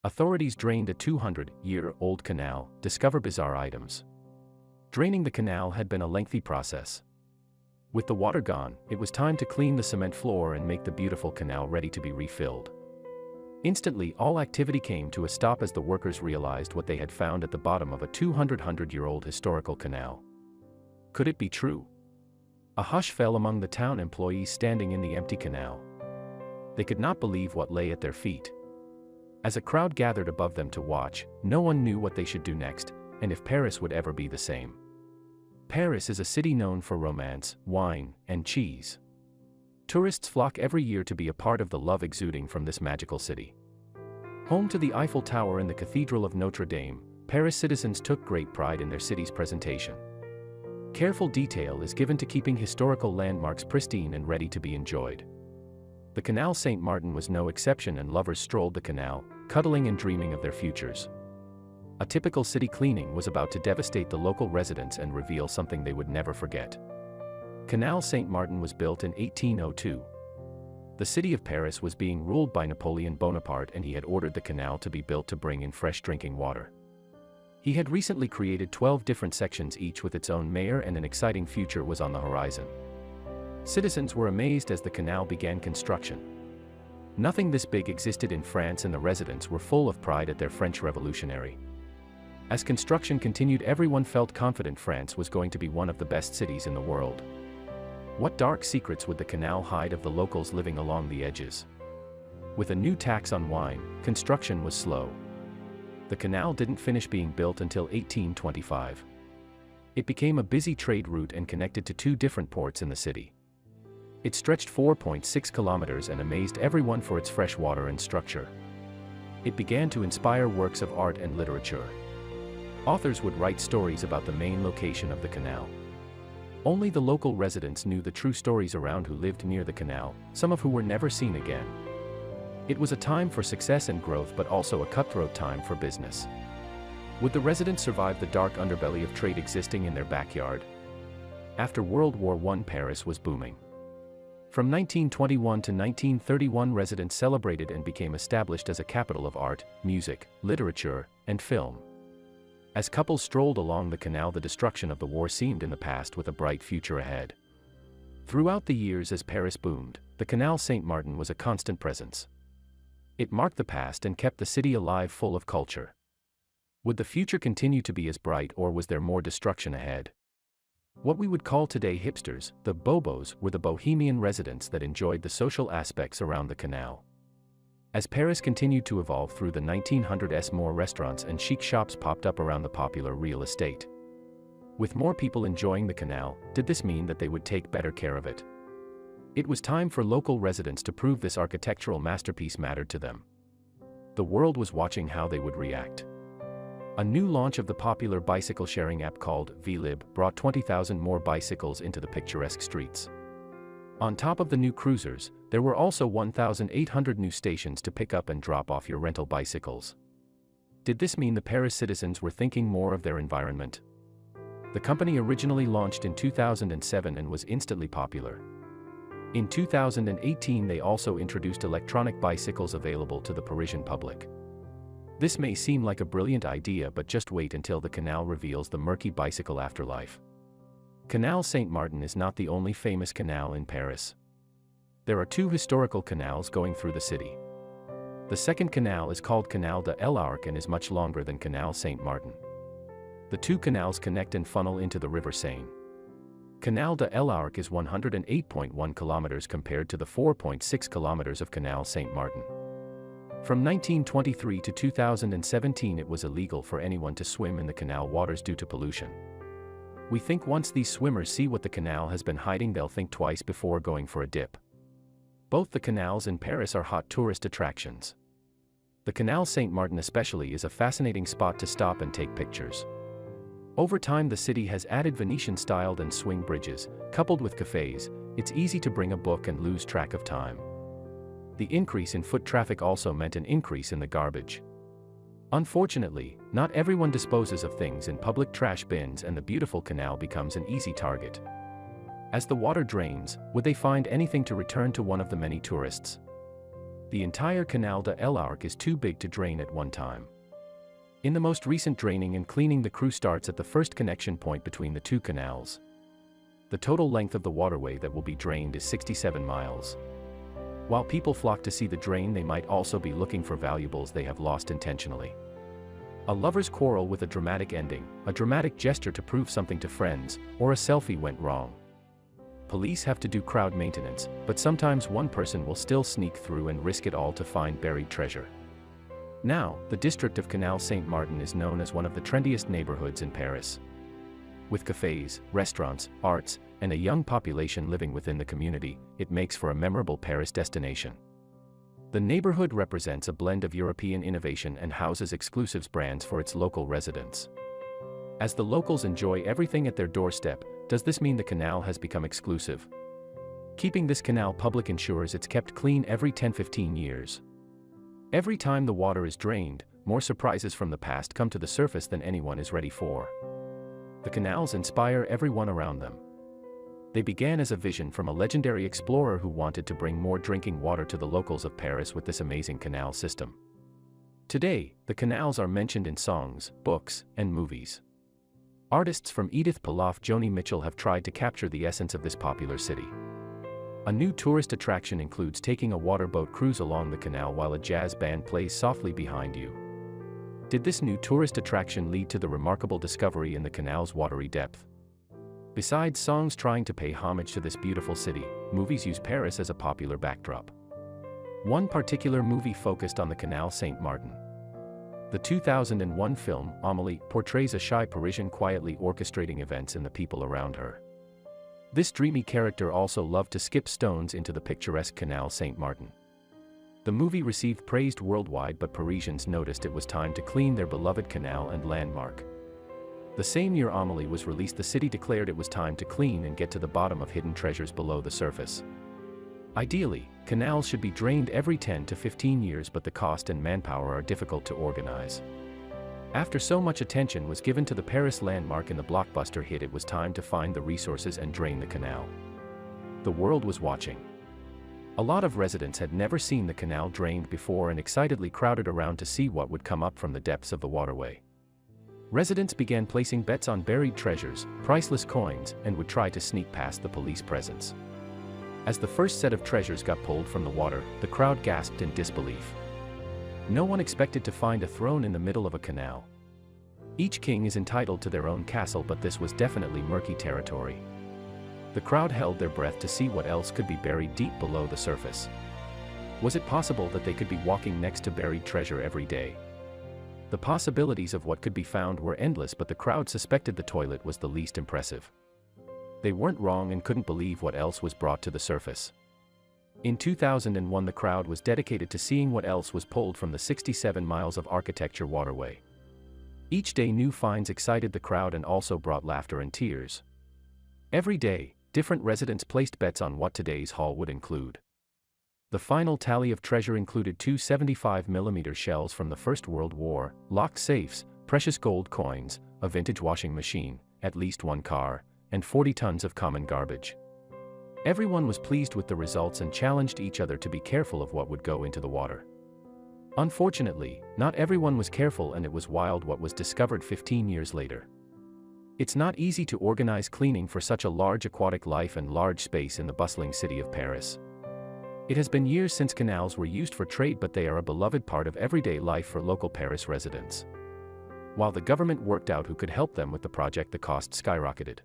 Authorities drained a 200-year-old canal, discover bizarre items. Draining the canal had been a lengthy process. With the water gone, it was time to clean the cement floor and make the beautiful canal ready to be refilled. Instantly, all activity came to a stop as the workers realized what they had found at the bottom of a 200-year-old historical canal. Could it be true? A hush fell among the town employees standing in the empty canal. They could not believe what lay at their feet. As a crowd gathered above them to watch, no one knew what they should do next, and if Paris would ever be the same. Paris is a city known for romance, wine, and cheese. Tourists flock every year to be a part of the love exuding from this magical city. Home to the Eiffel Tower and the Cathedral of Notre Dame, Paris citizens took great pride in their city's presentation. Careful detail is given to keeping historical landmarks pristine and ready to be enjoyed. The Canal Saint-Martin was no exception, and lovers strolled the canal, cuddling and dreaming of their futures. A typical city cleaning was about to devastate the local residents and reveal something they would never forget. Canal Saint-Martin was built in 1802. The city of Paris was being ruled by Napoleon Bonaparte, and he had ordered the canal to be built to bring in fresh drinking water. He had recently created 12 different sections, each with its own mayor, and an exciting future was on the horizon. Citizens were amazed as the canal began construction. Nothing this big existed in France, and the residents were full of pride at their French revolutionary. As construction continued, everyone felt confident France was going to be one of the best cities in the world. What dark secrets would the canal hide of the locals living along the edges? With a new tax on wine, construction was slow. The canal didn't finish being built until 1825. It became a busy trade route and connected to 2 different ports in the city. It stretched 4.6 kilometers and amazed everyone for its fresh water and structure. It began to inspire works of art and literature. Authors would write stories about the main location of the canal. Only the local residents knew the true stories around who lived near the canal, some of who were never seen again. It was a time for success and growth, but also a cutthroat time for business. Would the residents survive the dark underbelly of trade existing in their backyard? After World War I, Paris was booming. From 1921 to 1931, residents celebrated and became established as a capital of art, music, literature, and film. As couples strolled along the canal, the destruction of the war seemed in the past with a bright future ahead. Throughout the years as Paris boomed, the Canal Saint-Martin was a constant presence. It marked the past and kept the city alive, full of culture. Would the future continue to be as bright, or was there more destruction ahead? What we would call today hipsters, the bobos, were the bohemian residents that enjoyed the social aspects around the canal. As Paris continued to evolve through the 1900s, more restaurants and chic shops popped up around the popular real estate. With more people enjoying the canal, did this mean that they would take better care of it? It was time for local residents to prove this architectural masterpiece mattered to them. The world was watching how they would react. A new launch of the popular bicycle sharing app called Vlib brought 20,000 more bicycles into the picturesque streets. On top of the new cruisers, there were also 1,800 new stations to pick up and drop off your rental bicycles. Did this mean the Paris citizens were thinking more of their environment? The company originally launched in 2007 and was instantly popular. In 2018, they also introduced electronic bicycles available to the Parisian public. This may seem like a brilliant idea, but just wait until the canal reveals the murky bicycle afterlife. Canal Saint-Martin is not the only famous canal in Paris. There are 2 historical canals going through the city. The second canal is called Canal de l'Arc and is much longer than Canal Saint-Martin. The 2 canals connect and funnel into the River Seine. Canal de l'Arc is 108.1 kilometers compared to the 4.6 kilometers of Canal Saint-Martin. From 1923 to 2017, it was illegal for anyone to swim in the canal waters due to pollution. We think once these swimmers see what the canal has been hiding, they'll think twice before going for a dip. Both the canals in Paris are hot tourist attractions. The Canal Saint-Martin especially is a fascinating spot to stop and take pictures. Over time, the city has added Venetian-styled and swing bridges, coupled with cafes. It's easy to bring a book and lose track of time. The increase in foot traffic also meant an increase in the garbage. Unfortunately, not everyone disposes of things in public trash bins, and the beautiful canal becomes an easy target. As the water drains, would they find anything to return to one of the many tourists? The entire Canal de l'Arc is too big to drain at one time. In the most recent draining and cleaning, the crew starts at the first connection point between the two canals. The total length of the waterway that will be drained is 67 miles. While people flock to see the drain, they might also be looking for valuables they have lost intentionally. A lover's quarrel with a dramatic ending, a dramatic gesture to prove something to friends, or a selfie went wrong. Police have to do crowd maintenance, but sometimes one person will still sneak through and risk it all to find buried treasure. Now, the district of Canal Saint-Martin is known as one of the trendiest neighborhoods in Paris. With cafes, restaurants, arts, and a young population living within the community, it makes for a memorable Paris destination. The neighborhood represents a blend of European innovation and houses exclusive brands for its local residents. As the locals enjoy everything at their doorstep, does this mean the canal has become exclusive? Keeping this canal public ensures it's kept clean every 10-15 years. Every time the water is drained, more surprises from the past come to the surface than anyone is ready for. The canals inspire everyone around them. They began as a vision from a legendary explorer who wanted to bring more drinking water to the locals of Paris with this amazing canal system. Today, the canals are mentioned in songs, books, and movies. Artists from Edith Piaf to Joni Mitchell have tried to capture the essence of this popular city. A new tourist attraction includes taking a waterboat cruise along the canal while a jazz band plays softly behind you. Did this new tourist attraction lead to the remarkable discovery in the canal's watery depth? Besides songs trying to pay homage to this beautiful city, movies use Paris as a popular backdrop. One particular movie focused on the Canal Saint-Martin. The 2001 film, Amélie, portrays a shy Parisian quietly orchestrating events and the people around her. This dreamy character also loved to skip stones into the picturesque Canal Saint-Martin. The movie received praise worldwide, but Parisians noticed it was time to clean their beloved canal and landmark. The same year Amélie was released, the city declared it was time to clean and get to the bottom of hidden treasures below the surface. Ideally, canals should be drained every 10 to 15 years, but the cost and manpower are difficult to organize. After so much attention was given to the Paris landmark in the blockbuster hit, it was time to find the resources and drain the canal. The world was watching. A lot of residents had never seen the canal drained before and excitedly crowded around to see what would come up from the depths of the waterway. Residents began placing bets on buried treasures, priceless coins, and would try to sneak past the police presence. As the first set of treasures got pulled from the water, the crowd gasped in disbelief. No one expected to find a throne in the middle of a canal. Each king is entitled to their own castle, but this was definitely murky territory. The crowd held their breath to see what else could be buried deep below the surface. Was it possible that they could be walking next to buried treasure every day? The possibilities of what could be found were endless, but the crowd suspected the toilet was the least impressive. They weren't wrong and couldn't believe what else was brought to the surface. In 2001, the crowd was dedicated to seeing what else was pulled from the 67 miles of architecture waterway. Each day new finds excited the crowd and also brought laughter and tears. Every day, different residents placed bets on what today's haul would include. The final tally of treasure included 2 75mm shells from the First World War, locked safes, precious gold coins, a vintage washing machine, at least one car, and 40 tons of common garbage. Everyone was pleased with the results and challenged each other to be careful of what would go into the water. Unfortunately, not everyone was careful, and it was wild what was discovered 15 years later. It's not easy to organize cleaning for such a large aquatic life and large space in the bustling city of Paris. It has been years since canals were used for trade, but they are a beloved part of everyday life for local Paris residents. While the government worked out who could help them with the project, the cost skyrocketed.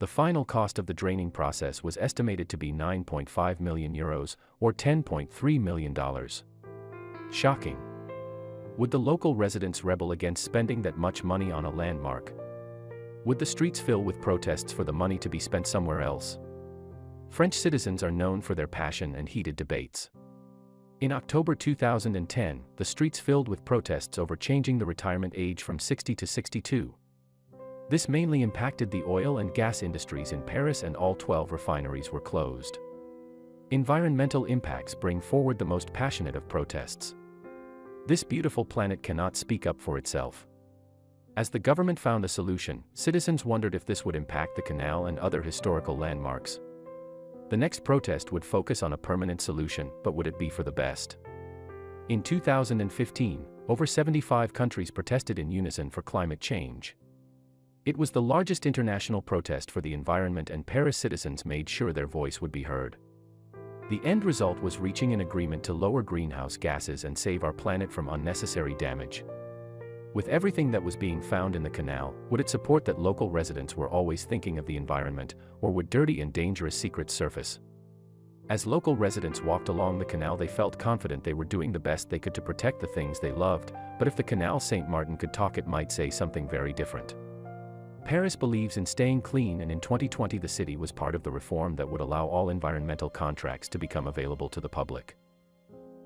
The final cost of the draining process was estimated to be €9.5 million, or $10.3 million. Shocking. Would the local residents rebel against spending that much money on a landmark? Would the streets fill with protests for the money to be spent somewhere else? French citizens are known for their passion and heated debates. In October 2010, the streets filled with protests over changing the retirement age from 60 to 62. This mainly impacted the oil and gas industries in Paris, and all 12 refineries were closed. Environmental impacts bring forward the most passionate of protests. This beautiful planet cannot speak up for itself. As the government found a solution, citizens wondered if this would impact the canal and other historical landmarks. The next protest would focus on a permanent solution, but would it be for the best? In 2015, over 75 countries protested in unison for climate change. It was the largest international protest for the environment, and Paris citizens made sure their voice would be heard. The end result was reaching an agreement to lower greenhouse gases and save our planet from unnecessary damage. With everything that was being found in the canal, would it support that local residents were always thinking of the environment, or would dirty and dangerous secrets surface? As local residents walked along the canal, they felt confident they were doing the best they could to protect the things they loved, but if the Canal Saint-Martin could talk, it might say something very different. Paris believes in staying clean, and in 2020 the city was part of the reform that would allow all environmental contracts to become available to the public.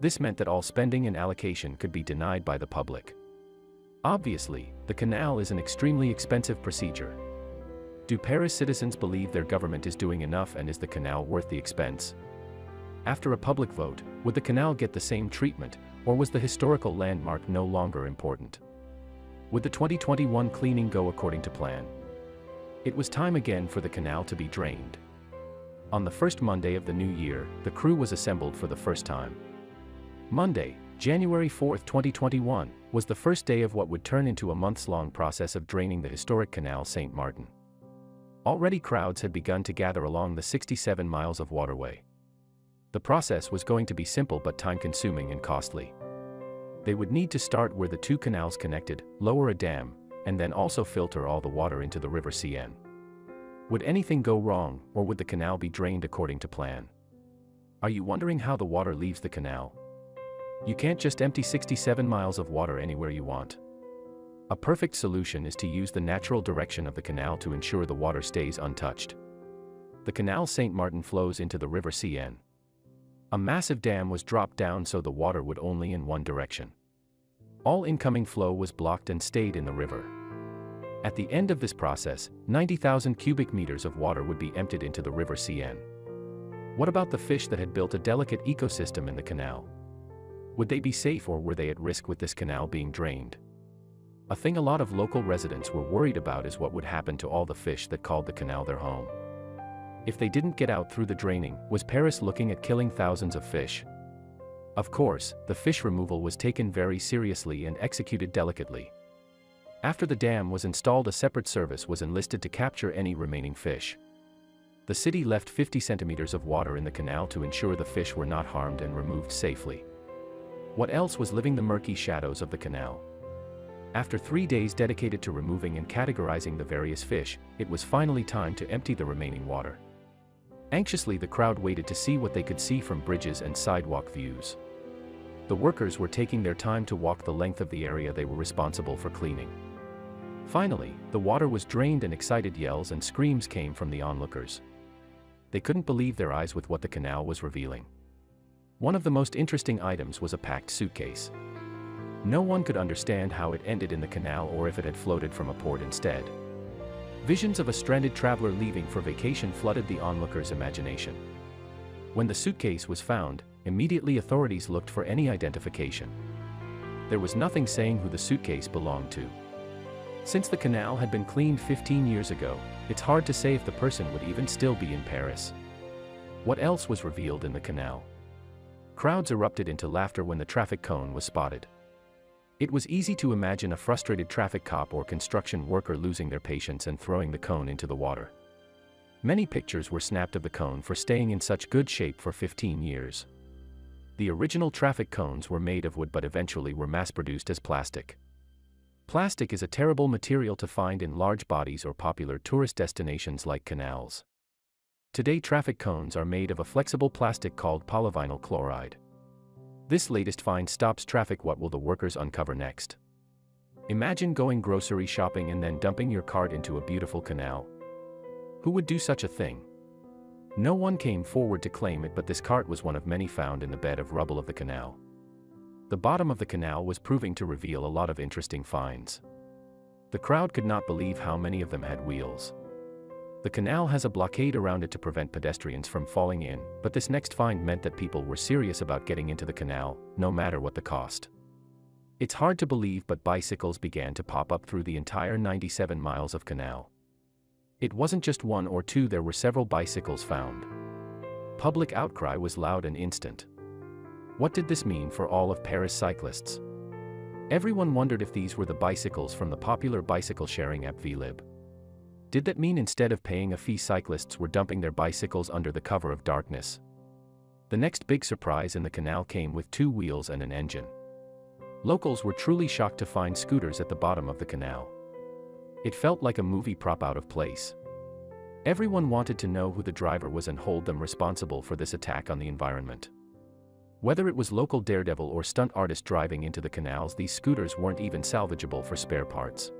This meant that all spending and allocation could be denied by the public. Obviously, the canal is an extremely expensive procedure. Do Paris citizens believe their government is doing enough, and is the canal worth the expense? After a public vote, would the canal get the same treatment, or was the historical landmark no longer important? Would the 2021 cleaning go according to plan? It was time again for the canal to be drained. On the first Monday of the new year, the crew was assembled for the first time. Monday, January 4, 2021, was the first day of what would turn into a months-long process of draining the historic Canal Saint-Martin. Already crowds had begun to gather along the 67 miles of waterway. The process was going to be simple but time-consuming and costly. They would need to start where the two canals connected, lower a dam, and then also filter all the water into the River Seine. Would anything go wrong, or would the canal be drained according to plan? Are you wondering how the water leaves the canal? You can't just empty 67 miles of water anywhere you want. A perfect solution is to use the natural direction of the canal to ensure the water stays untouched. The Canal Saint-Martin flows into the River Seine. A massive dam was dropped down so the water would only in one direction. All incoming flow was blocked and stayed in the river. At the end of this process, 90,000 cubic meters of water would be emptied into the River Seine. What about the fish that had built a delicate ecosystem in the canal? Would they be safe, or were they at risk with this canal being drained? A thing a lot of local residents were worried about is what would happen to all the fish that called the canal their home. If they didn't get out through the draining, was Paris looking at killing thousands of fish? Of course, the fish removal was taken very seriously and executed delicately. After the dam was installed, a separate service was enlisted to capture any remaining fish. The city left 50 centimeters of water in the canal to ensure the fish were not harmed and removed safely. What else was living the murky shadows of the canal? After 3 days dedicated to removing and categorizing the various fish, it was finally time to empty the remaining water. Anxiously, the crowd waited to see what they could see from bridges and sidewalk views. The workers were taking their time to walk the length of the area they were responsible for cleaning. Finally, the water was drained and excited yells and screams came from the onlookers. They couldn't believe their eyes with what the canal was revealing. One of the most interesting items was a packed suitcase. No one could understand how it ended in the canal, or if it had floated from a port instead. Visions of a stranded traveler leaving for vacation flooded the onlookers' imagination. When the suitcase was found, immediately authorities looked for any identification. There was nothing saying who the suitcase belonged to. Since the canal had been cleaned 15 years ago, it's hard to say if the person would even still be in Paris. What else was revealed in the canal? Crowds erupted into laughter when the traffic cone was spotted. It was easy to imagine a frustrated traffic cop or construction worker losing their patience and throwing the cone into the water. Many pictures were snapped of the cone for staying in such good shape for 15 years. The original traffic cones were made of wood but eventually were mass-produced as plastic. Plastic is a terrible material to find in large bodies or popular tourist destinations like canals. Today, traffic cones are made of a flexible plastic called polyvinyl chloride. This latest find stops traffic. What will the workers uncover next? Imagine going grocery shopping and then dumping your cart into a beautiful canal. Who would do such a thing? No one came forward to claim it, but this cart was one of many found in the bed of rubble of the canal. The bottom of the canal was proving to reveal a lot of interesting finds. The crowd could not believe how many of them had wheels. The canal has a blockade around it to prevent pedestrians from falling in, but this next find meant that people were serious about getting into the canal, no matter what the cost. It's hard to believe, but bicycles began to pop up through the entire 97 miles of canal. It wasn't just one or two, there were several bicycles found. public outcry was loud and instant. What did this mean for all of Paris cyclists? Everyone wondered if these were the bicycles from the popular bicycle sharing app Vlib. Did that mean instead of paying a fee, cyclists were dumping their bicycles under the cover of darkness? The next big surprise in the canal came with 2 wheels and an engine. Locals were truly shocked to find scooters at the bottom of the canal. It felt like a movie prop out of place. Everyone wanted to know who the driver was and hold them responsible for this attack on the environment. Whether it was local daredevil or stunt artist driving into the canals, these scooters weren't even salvageable for spare parts.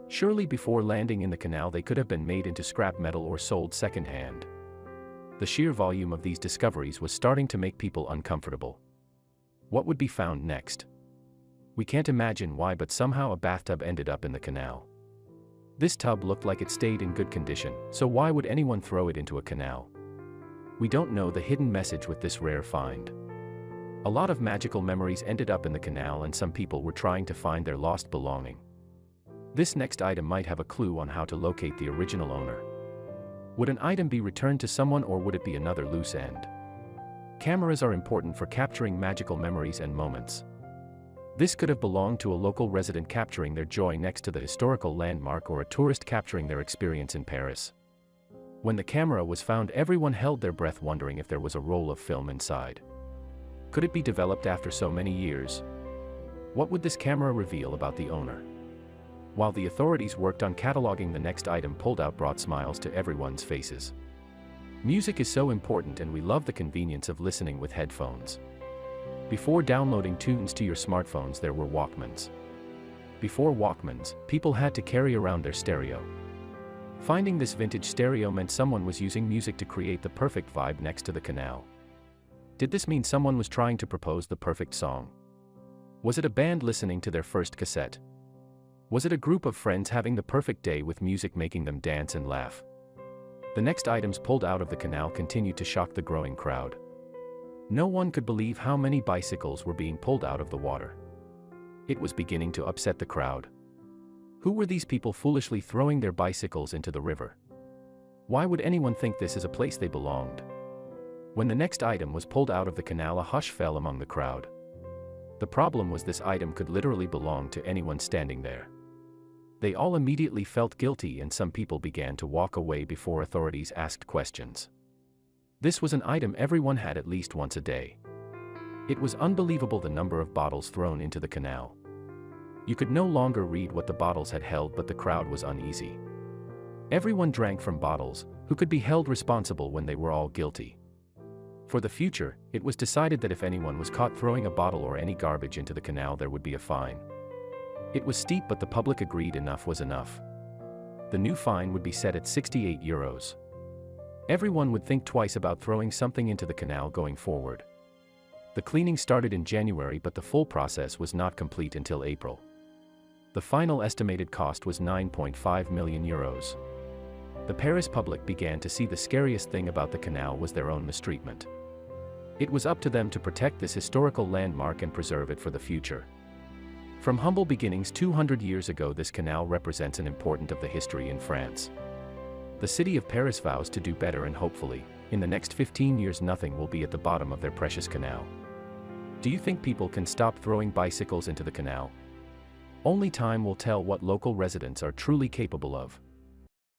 Surely before landing in the canal they could have been made into scrap metal or sold second-hand. The sheer volume of these discoveries was starting to make people uncomfortable. What would be found next? We can't imagine why, but somehow a bathtub ended up in the canal. This tub looked like it stayed in good condition, so why would anyone throw it into a canal? We don't know the hidden message with this rare find. A lot of magical memories ended up in the canal, and some people were trying to find their lost belonging. This next item might have a clue on how to locate the original owner. Would an item be returned to someone, or would it be another loose end? Cameras are important for capturing magical memories and moments. This could have belonged to a local resident capturing their joy next to the historical landmark, or a tourist capturing their experience in Paris. When the camera was found, everyone held their breath, wondering if there was a roll of film inside. Could it be developed after so many years? What would this camera reveal about the owner? While the authorities worked on cataloging, the next item pulled out brought smiles to everyone's faces. Music is so important, and we love the convenience of listening with headphones. Before downloading tunes to your smartphones, there were Walkmans. Before Walkmans, people had to carry around their stereo. Finding this vintage stereo meant someone was using music to create the perfect vibe next to the canal. Did this mean someone was trying to propose the perfect song? Was it a band listening to their first cassette? Was it a group of friends having the perfect day with music making them dance and laugh? The next items pulled out of the canal continued to shock the growing crowd. No one could believe how many bicycles were being pulled out of the water. It was beginning to upset the crowd. Who were these people foolishly throwing their bicycles into the river? Why would anyone think this is a place they belonged? When the next item was pulled out of the canal, a hush fell among the crowd. The problem was this item could literally belong to anyone standing there. They all immediately felt guilty, and some people began to walk away before authorities asked questions. This was an item everyone had at least once a day. It was unbelievable, the number of bottles thrown into the canal. You could no longer read what the bottles had held, but the crowd was uneasy. Everyone drank from bottles. Who could be held responsible when they were all guilty? For the future, it was decided that if anyone was caught throwing a bottle or any garbage into the canal, there would be a fine. It was steep, but the public agreed enough was enough. The new fine would be set at €68. Everyone would think twice about throwing something into the canal going forward. The cleaning started in January, but the full process was not complete until April. The final estimated cost was €9.5 million. The Paris public began to see the scariest thing about the canal was their own mistreatment. It was up to them to protect this historical landmark and preserve it for the future. From humble beginnings 200 years ago, this canal represents an important of the history in France. The city of Paris vows to do better, and hopefully, in the next 15 years nothing will be at the bottom of their precious canal. Do you think people can stop throwing bicycles into the canal? Only time will tell what local residents are truly capable of.